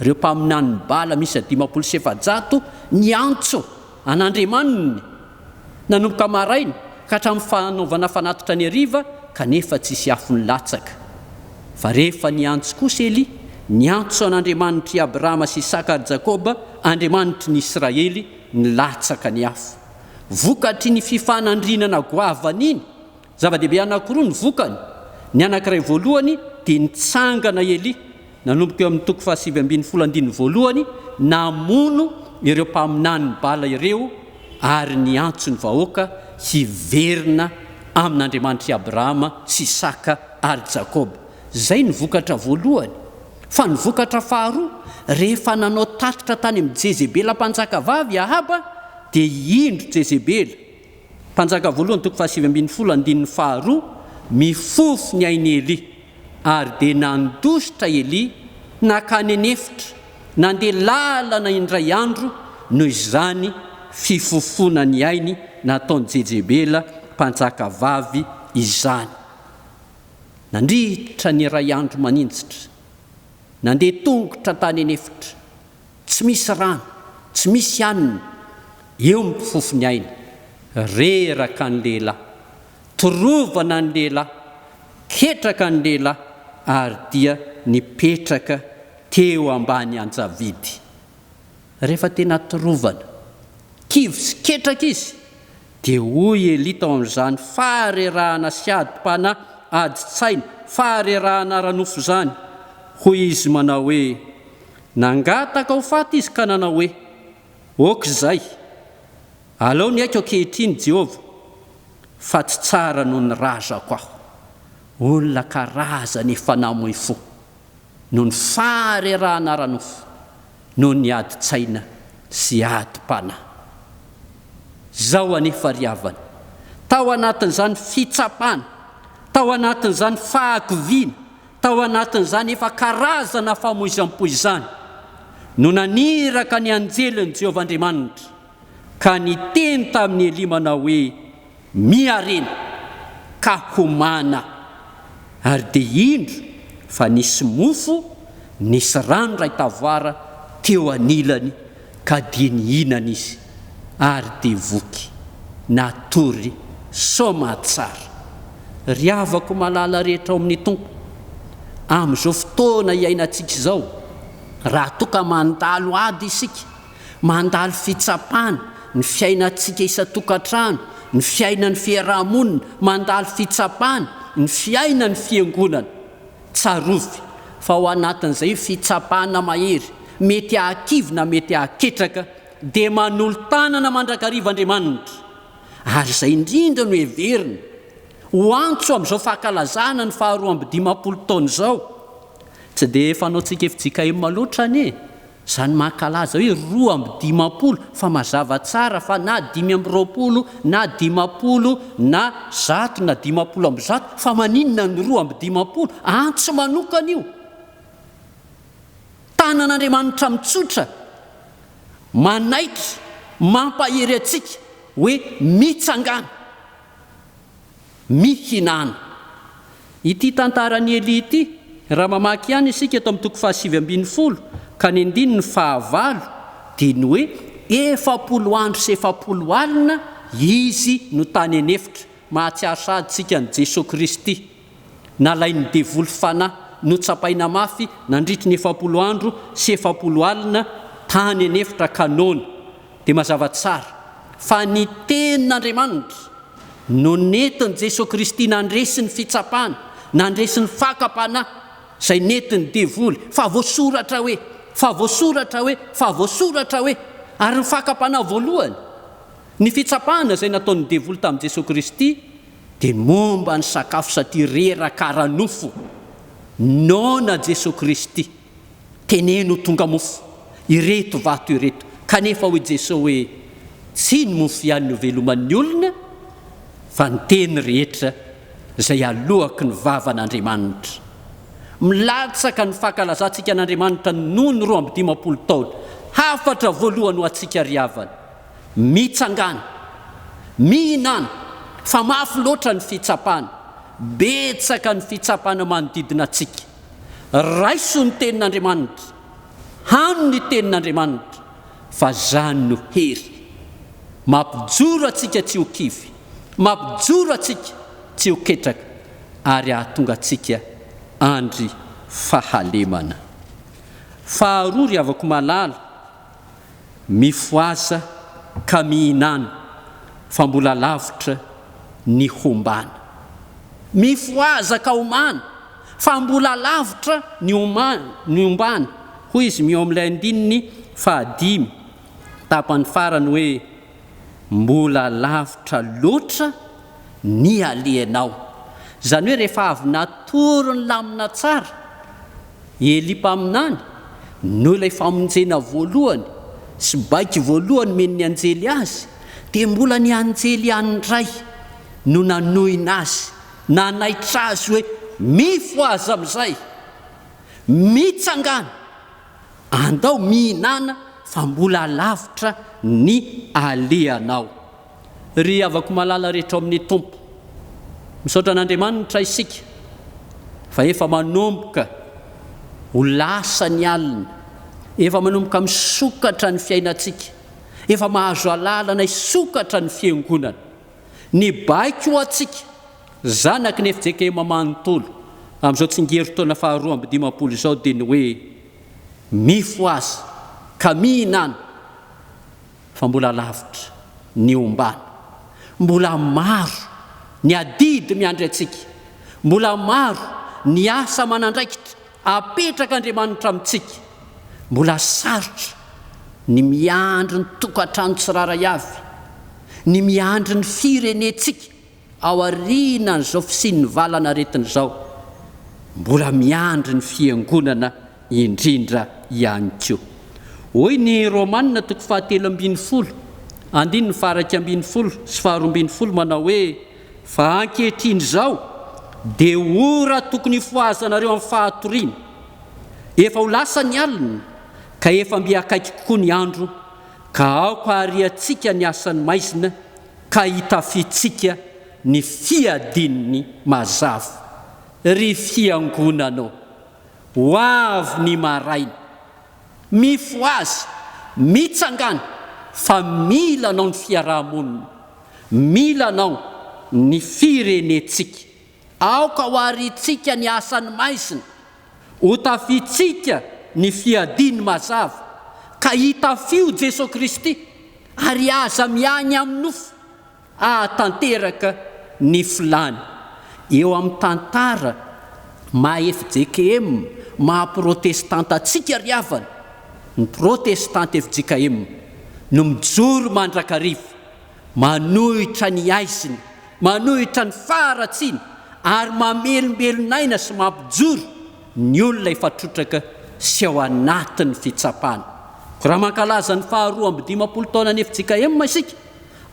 ireo mpaminany Bala misy 500 niantso an'Andriamanitra nanomboka maraina ka hatramin'ny fanaovana fanatitra ny hariva, kanefa tsisy afo nilatsaka. Fa rehefa niantso kosa Eli, niantso an'Andriamanitra Abrahama sy Isaka ary Jakoba, Andriamanitra ny Israely, nilatsaka ny afo. Vokatry ny fifanandrinana goavana iny, zava-dehibe anankiroa ny vokany. Ny anankiray voalohany dia nitsangana Eli, nanomboka eo amin'ny toko 7:20 voalohany, namono ireo mpaminany Bala ireo ary niantso ny vahoaka hiverina amin'Andriamanitra Abrahama sy Isaka ary Jakoba. Zay ny vokatra voalohany. Fa ny vokatra faharoa, rehefa nanao tatitra tany amin'ny Jezebela mpanjaka vavy Ahaba, dia indro Jezebela mpanjaka voalohany toko 7:20 faharoa mifofo ny ainy Eli, ary dia nandositra Eli nakany anefitra, nandeha lalana indray andro noho izany fifofona ny ainy nataony Jezebela mpanjaka vavy izany. Nandritra ny iray andro maninjitra, nandeha tongotra tany anefitra, tsy misy rano, tsy misy anina, eo mifofony aina. Reraka ny lehilahy, torovana ny lehilahy, ketraka ny lehilahy, ary dia nipetraka teo ambany anjavidy. Rehefa tena torovana, kivy sy ketraka izy, dia hoy Elia tao amin'izany faharerahana sy adi-pana adi-tsaina, faharerahana ara-nofo zany. Hoy izy manao hoe, nangataka ho faty izy ka nanao hoe, okizay, aleo ny aiko ankehitriny Jehovah, fa tsy tsara noho ny razako aho. Olona karazany efa namoy fo, noho ny faharerahana ara-nofo, noho ny adi-tsaina sy adi-pana. Zao anefa ry havana, tao anatin'izany fitsapana, tao anatin'izany fahakoviana, tao anatin'izany efa karazana famoizam-poizany, no naniraka ny anjeliny Jehovah Andriamanitra, ka niteny tamin'ny Elia manao hoe, miarena ka homana. Ary dia indro fa nisy mofo, nisy rano ray tavoara teo anilany, ka dia nihinana izy, ary dia voky, natory soma tsara. Ry havako malala rehetra ao amin'ny tompo, amin'izao fotoana iainantsika izao, raha toka mandalo ady isika, mandalo fitsapana, ny fiainantsika isan-tokantrano, ny fiainan'ny fiarahamonina, mandalo fitsapana, ny fiainan'ny fiangonana, tsarovy fa ao anatin'izay fitsapana mahery, mety ahakivy na mety ahaketraka, dia manolo-tanana mandrakariva Andriamanitra. Ary izay indrindra no heverina ho antso amin'izao fahakalazana ny 250 taona izao. Tsy dia fanaontsika efitsika maloatra anie, izany mahakalaza hoe 250, fa mazava tsara fa na 520 na 50 na 100 na 50 fa maninona ny 250, antso manokana io. Tanan'Andriamanitra mitsotra, manaitra, mampahery atsika hoe mitsangana, mihinana. Ity tantarany Elia ity, raha mamaky ihany isika eto amin'ny 7:20 ka ny 9 dia ny hoe 40 andro sy 40 alina izy no tany anefitra, mahatsiaro saditsika ny Jesosy Kristy, nalain'ny devoly fanahy, notsapaina mafy, nandritry ny 40 andro sy 40 alina tany anefitra kanona. Dia mazava tsara fa ny tenin'Andriamanitra no nentin' Jesosy Kristy nandresy ny fitsapana, nandresy ny fakapana, izay nentin'ny devoly, fa voasoratra hoe, fa voasoratra hoe, fa voasoratra hoe. Ary ny fakapana voalohany, ny fitsapana izay nataon'ny devoly tamin'i Jesosy Kristy, dia momba ny sakafo satria reraka ara-nofo. Nona Jesosy Kristy, teneno tonga mofo, ireto vato ireto. Kanefa hoy Jesosy hoe, tsy ny mofo ihany no veloman'ny olona, fa ny teny rehetra izay alohaky ny vavan'Andriamanitra. Milatsaka ny fankalazantsika an'Andriamanitra noho ny 250 taona, hafatra voalohany ho atsika ry havana, mitsangana, mihinana, fa mafy loatra ny fitsapana, betsaka ny fitsapana manodidina atsika. Raiso ny tenin'Andriamanitra, hano ny tenin'Andriamanitra, fa zany no hery, mampijoro atsika tsy ho kivy, mampijoro atsika tsy ho ketraka, ary ahatonga atsika andry fahalemana. Faharoa ry havako malala, mifoasa ka mihinana, fa mbola lavitra ny hombana. Mifoaza ka homana, fa mbola lavitra ny hombana. Hoy izy mio amin'ilay 5 tapany farany hoe, mbola lavitra loatra ny aleanao. Zany hoe rehefa avy natoro ny lamina tsara, Elia mpaminany, no ilay famonjena voalohany sy baiky voalohany men'ny anjely azy, dia mbola ny anjely andray no nanohina azy, nanaitra azy hoe mifoaza amin'izay, mitsangana, andao mihinana, fa mbola lavitra ny aleanao. ry avako malala rehetra amin'ny tompo misaotra an'Andriamanitra isika fa efa manomboka ho lasa ny alina, efa manomboka misokatra ny fiainantsika, efa mahazo alalana hisokatra ny fiangonana. Ny baiko ho atsika zanaky ny FJKM manontolo amin'izao tsingerin-taona faharoa amby 15 izao dia ny hoe mifo azy ka mihinana fa mbola lavitra ny ombana, mbola maro ny adidy miandry atsika, mbola maro ny asa manandraikitra apetraka Andriamanitra amintsika, mbola sarotra ny miandry ny tokantrano tsiraray avy, ny miandry ny firenentsika ao aorianan'izao fisian'ny valana aretin'izao, mbola miandry ny fiangonana indrindra ihany koa. Hoy ny Romanina 7:10 andininy faraka 12 sy 12 manao hoe fa ankehitriny izao dia ora tokony foazanareo amin'ny fahatoriana, efa ho lasa ny alina ka efa mbiakaiky kokoa ny andro, ka aoka ariantsika ny asan'ny maizina ka hitafitsika ny fiadininy mazava. Ry fiangonanao, ho avy ny maraina, mifo azy, mitsangana fa milanao ny fiarahamonina, milanao ny firenentsika, aoka ho aritsika ny asan'ny maizina, ho tafitsika ny fiadiny mazava, ka hitafio Jesosy Kristy ary aza miany amin'ny nofo ahatanteraka ny filany. Eo amin'ny tantara maha FJKM maha protestanta atsika riavana, ny protestanta FJKM no mijoro mandrakariva, manohitra ny aiziny, manohitra ny faharatsiana ary mamelombelon'aina sy mampijoro ny olona efa trotraka sy ao anatin'ny fitsapana. Raha mankalaza ny faharoa amby 15 taona ny FJKM isika,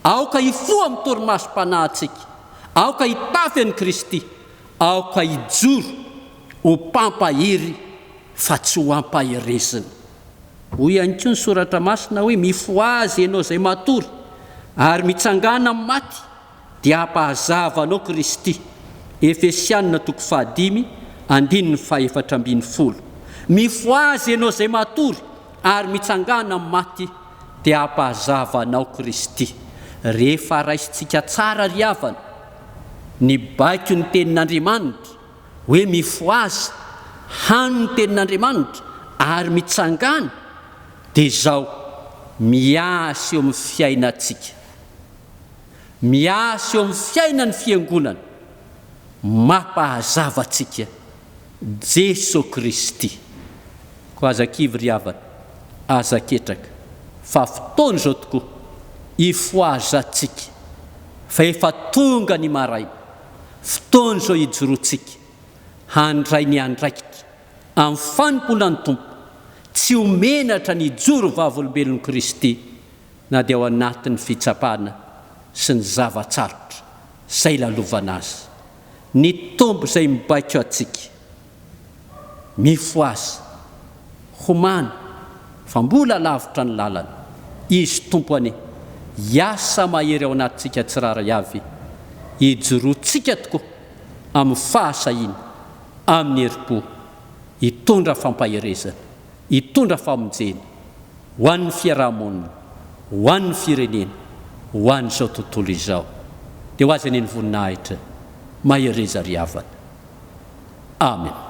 aoka hifoha amin'ny torimasom-panahintsika, aoka hitafy an'i Kristy, aoka hijoro ho pampahiry fa tsy ho ampahirezina. Hoy ihany koa ny soratra masina hoe mifo azy ianao izay matory ary mitsangana amin'ny maty dia hampahazava anao Kristy. Efesianina 5:4. Mifo azy ianao izay matory ary mitsangana amin'ny maty dia hampahazava anao Kristy. Rehefa raisintsika tsara riavana ny baiko ny tenin'Andriamanitra hoe mifo azy, hany ny tenin'Andriamanitra ary mitsangana, dia izao miasa eo amin'ny fiainantsika, miasa eo amin'ny fiainan'ny fiangonana, mampahazava atsika Jesosy Kristy. Ko azakivy riavana, azaketraka fa fotoana izao tokoa hifoazatsika fa efa tonga ny maraina, fotoana izao hijoroantsika handray ny andraikitra amin'ny fanimpolany Tompo, tsy homenatra ny hijoro vavolombelon'i Kristy na dia ao anatin'ny fitsapana sy ny zavatsarotra izay lalovana azy. Ny tombo izay mibaiko atsika, mifo azy, homana fa mbola lavitra ny lalana, izy tompo ane hiasa mahery ao anatintsika tsiraray avy, hijoroantsika tokoa amin'ny fahasahiana, amin'ny herim-po, hitondra fampahirezana, hitondra famonjena ho an'ny fiarahamonina, ho an'ny firenena, ho an'izao tontolo izao. Dia ho azy any ny voninahitra mahireza riavana. Amen.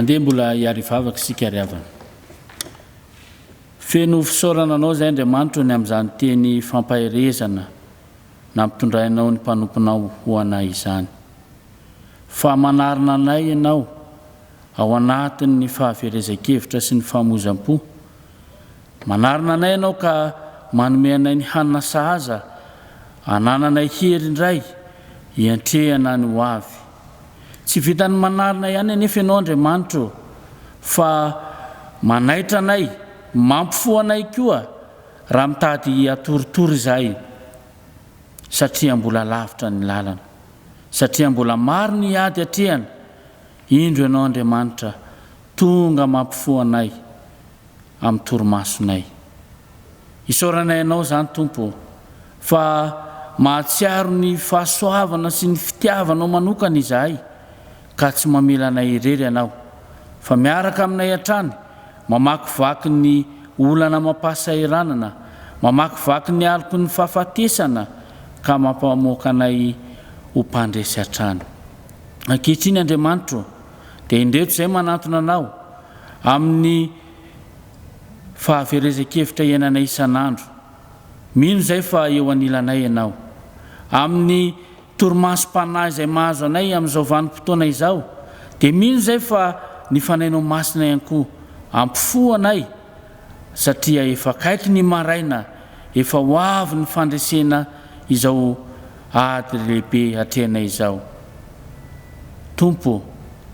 andeha mbola hiary vavaka sika riavana feno fisaorana anao zay Andriamanitra ny amin'izany teny fampaherezana na mitondrainao ny mpanomponao ho anay izany fa manarina anay ianao ao anatin'ny fahaverezan-kevitra sy ny fahamozam-po manarina anay ianao ka manome anay ny hanina sahaza anananay hery indray hiantrehana ny ho avy tsy vitany manarina ihany anefa ianao Andriamanitra fa manaitra anay mampifo anay koa raha mitady atoritory izahay satria mbola lavitra ny lalana satria mbola maro ny ady atrehana indro ianao Andriamanitra tonga mampifo anay amin'ny torimasonay isaoranay ianao zany Tompo fa mahatsiaro ny fahasoavana sy ny fitiavanao manokana izahay ka tsy mamela anay irery ianao fa miaraka aminay hatrany mamakivaky ny olana mampasahiranana mamakivaky ny aloko ny fahafatesana ka mampamoaka anay ho mpandresy hatrany ankehitriny Andriamanitra dia indreto izay manantona anao amin'ny fahaverezan-kevitra iainanay isan'andro mino izay fa eo anilanay ianao amin'ny torimasom-panahy izay mahazo anay amin'izao vanim-potoana izao dia mino izay fa ny fanainao masina ihany koa ampifo anay satria efa kaiky ny maraina efa ho avy ny fandresena izao ady lehibe atrehanay izao Tompo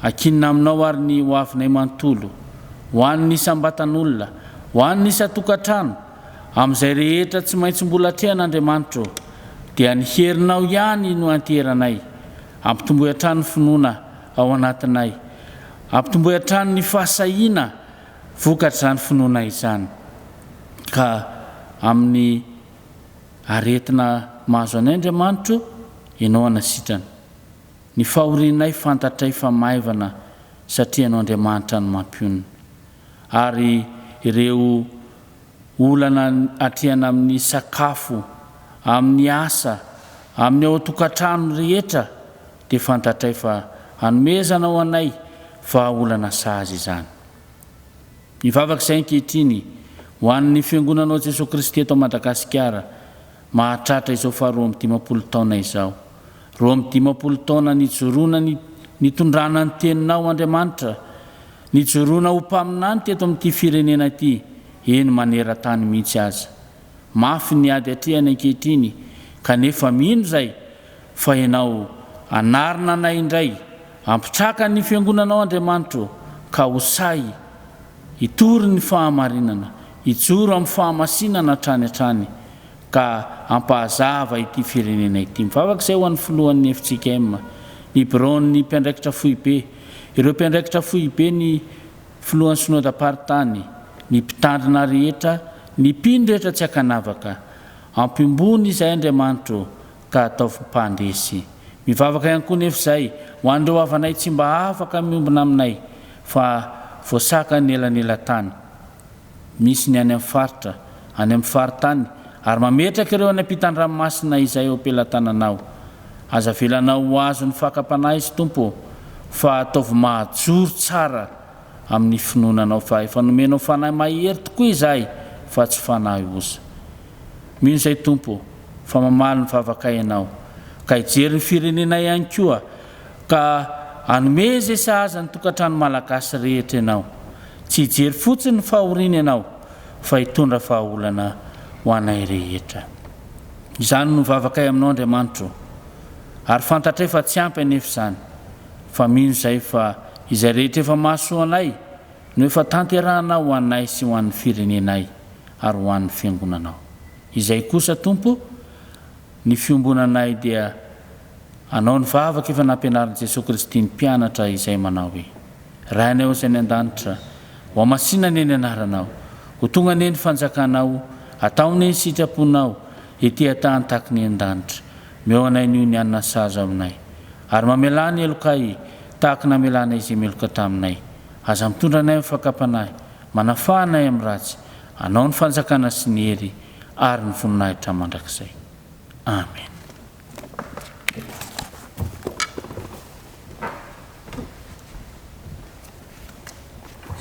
akinina aminao ary ny ho avinay manontolo ho an'ny sambatan'olona ho an'ny isan-tokantrano amin'izay rehetra tsy maintsy mbola atrehana Andriamanitra dia ny herinao ihany no anteranay ampitomboy hatrany finoana ao anatinay ampitomboy hatrany ny fahasahiana vokatra izany finoana izany ka amin'ny aretina mahazo anay Andriamanitra ianao anasitrana ny fahorianay fantatray fa maivana satria ianao Andriamanitra ny mampionona ary ireo olana atrehana amin'ny sakafo amin'ny asa amin'ny ao tokantrano rehetra dia fantatray fa hanomezana ao anay fa olana sahaza izany mivavaka izay ankehitriny ho an'ny fiangonanao Jesosy Kristy eto Madagasikara mahatratra izao fa 20 taona izao 20 taona nijoroana nitondrana ny teninao Andriamanitra nijoroana ho mpaminany teto amin'ity firenena ity eny maneran-tany mihitsy aza mafy ny ady atrehany ankehitriny kanefa mino izay fa ianao anarina anay indray ampitraka ny fiangonanao Andriamanitra ka hosay hitory ny fahamarinana hijoro amin'ny fahamasinana hatrany ka ampahazava ity firenena ity mivavaka izay ho an'ny filohan'ny FJKM ny bureau-ny mpiandraikitra fohibe ireo mpiandraikitra fohibe ny filohan'ny synodam-paritany ny mpitandrina rehetra ny mpino rehetra tsy akanavaka ampimbony izay Andriamanitra ka ataovy mpandresy mivavaka ihany koa nefa izay ho an'ireo havanay tsy mba afaka miombona aminay fa voasaka ny elanelan-tany misy ny any amin'ny faritra any amin'ny faritany ary mametraka ireo any ampitan-dranomasina izay eo am-pelantananao aza velanao ho azo ny fakapanahy izy Tompo fa ataovy mahajoro tsara amin'ny finoananao fa efa nomenao fanahy mahery tokoa izahay fa tsy fanahy oza mino izay Tompo fa mamaly ny vavakay ianao ka hijery ny firenena ihany koa ka anome zay sahaza ny tokantrano malagasy rehetra ianao tsy hijery fotsiny ny fahoriana ianao fa hitondra fahaolana ho anay rehetra. Izany no vavakay aminao Andriamanitro ary fantatra efa tsy ampy anefa izany fa mino izay fa izay rehetra efa mahasoa anay no efa tanterahana ho anay sy ho an'ny firenenay ary ho an'ny fiangonanao. Izay kosa Tompo ny fiombonanay dia anao ny vavaka efa nampianarin'i Jesosy Kristy ny mpianatra izay manao hoe rainao izay ny an-danitra ho amasinany eny anaranao ho tonga ny eny fanjakanao ataony eny sitraponao ety atahany taky ny an-danitra meo anay nio ny anina sazo aminay ary mamelany elokay tahaka namelana izy meloka taminay aza mitondra anay amin'ny fakapanahy manafahanay amin'ny ratsy anao ny fanjakana sy ny hery ary ny voninahitra mandrakizay. Amen.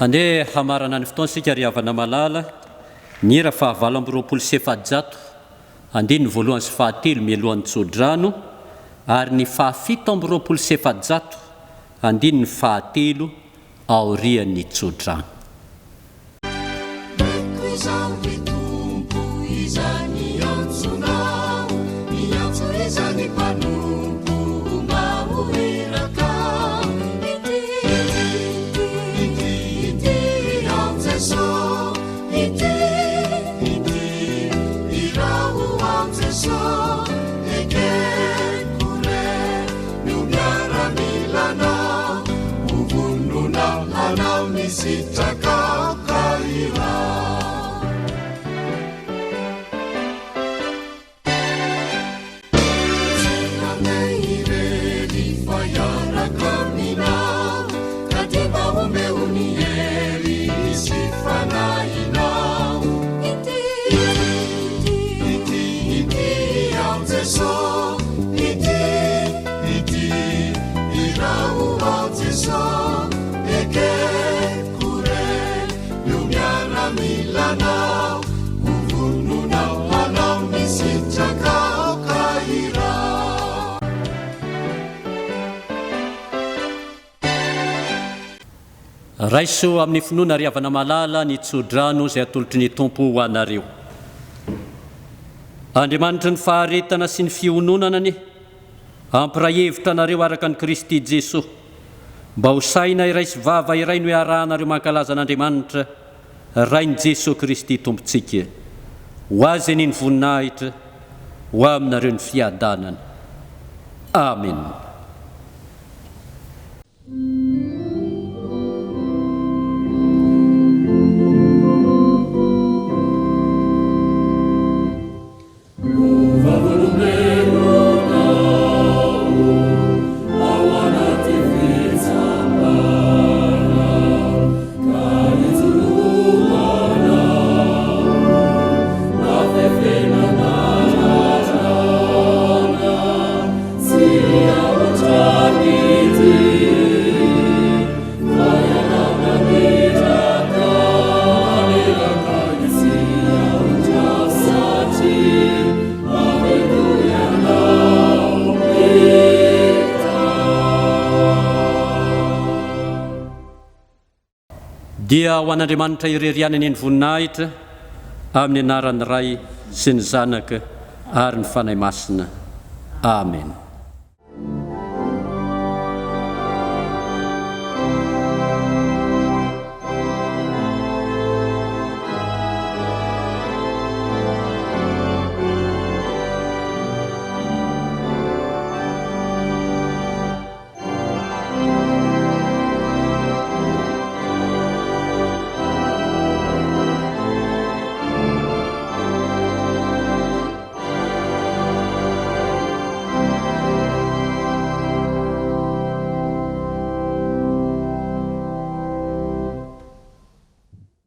Andeha hamarana ny fotoansika ry havana malala ny hira fahavalo amby roapolo sy efajato andiny ny voalohany sy fahatelo mialohan'ny tsodrano ary ny fahafito amby roapolo sy efajato andiny ny fahatelo aorian'ny tsodrano. Raiso amin'ny finoana ry havana malala ny tsodrano izay atolotry ny Tompo ho anareo. Andriamanitra ny faharetana sy ny fihononana ampiray hevitra anareo araka ny Kristy Jesosy mba ho saina iray sy vava iray no iarahanareo mankalaza an'Andriamanitra rain'i Jesosy Kristy Tompontsika. Ho azy ny voninahitra ho aminareo ny fiadanana. Amen. Dia ho an'Andriamanitra irerianany ny voninahitra amin'ny anaran'ny Ray sy ny Zanaka ary ny fanahy masina. Amen.